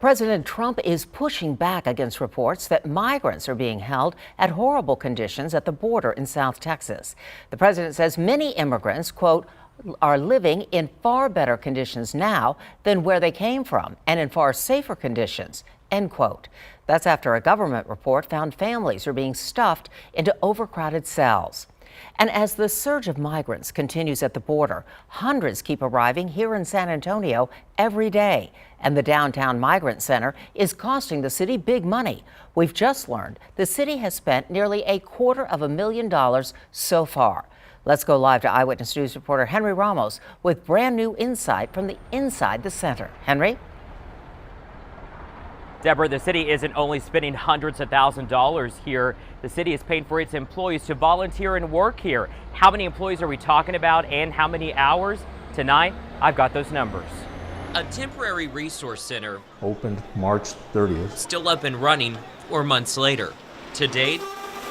President Trump is pushing back against reports that migrants are being held at horrible conditions at the border in South Texas. The president says many immigrants, quote, are living in far better conditions now than where they came from and in far safer conditions, end quote. That's after a government report found families are being stuffed into overcrowded cells. And as the surge of migrants continues at the border, hundreds keep arriving here in San Antonio every day. And the downtown migrant center is costing the city big money. We've just learned the city has spent nearly $250,000 so far. Let's go live to Eyewitness News reporter Henry Ramos with brand new insight from the inside the center. Henry? Deborah, the city isn't only spending hundreds of thousands of dollars here. The city is paying for its employees to volunteer and work here. How many employees are we talking about and how many hours? Tonight, I've got those numbers. A temporary resource center opened March 30th. Still up and running 4 months later. To date,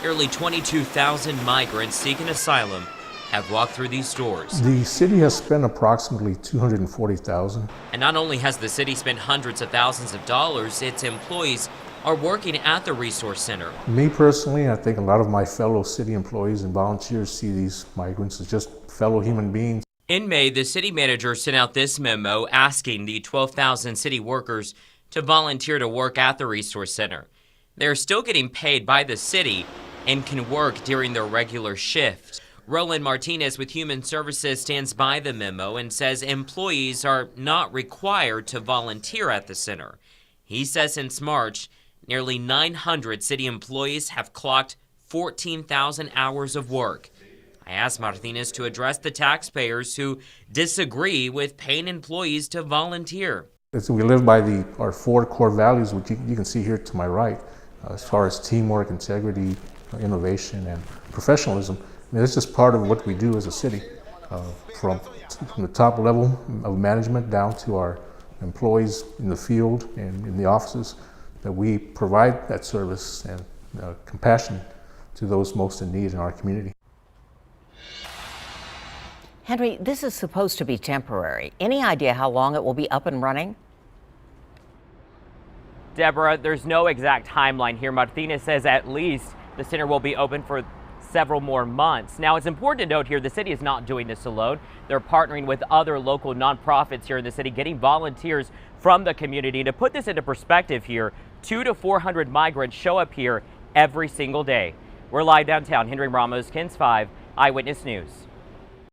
nearly 22,000 migrants seeking asylum have walked through these doors. The city has spent approximately $240,000. And not only has the city spent hundreds of thousands of dollars, its employees are working at the resource center. Me personally, I think a lot of my fellow city employees and volunteers see these migrants as just fellow human beings. In May, the city manager sent out this memo asking the 12,000 city workers to volunteer to work at the resource center. They're still getting paid by the city and can work during their regular shift. Roland Martinez with Human Services stands by the memo and says employees are not required to volunteer at the center. He says since March, nearly 900 city employees have clocked 14,000 hours of work. I asked Martinez to address the taxpayers who disagree with paying employees to volunteer. We live by our 4 core values, which you can see here to my right, as far as teamwork, integrity, innovation, and professionalism. I mean, it's just part of what we do as a city, from the top level of management down to our employees in the field and in the offices, that we provide that service and compassion to those most in need in our community. Henry, this is supposed to be temporary. Any idea how long it will be up and running? Deborah, there's no exact timeline here. Martinez says at least the center will be open for several more months. Now, it's important to note here, the city is not doing this alone. They're partnering with other local nonprofits here in the city, getting volunteers from the community. To put this into perspective here, 200 to 400 migrants show up here every single day. We're live downtown. Henry Ramos, KENS 5, Eyewitness News.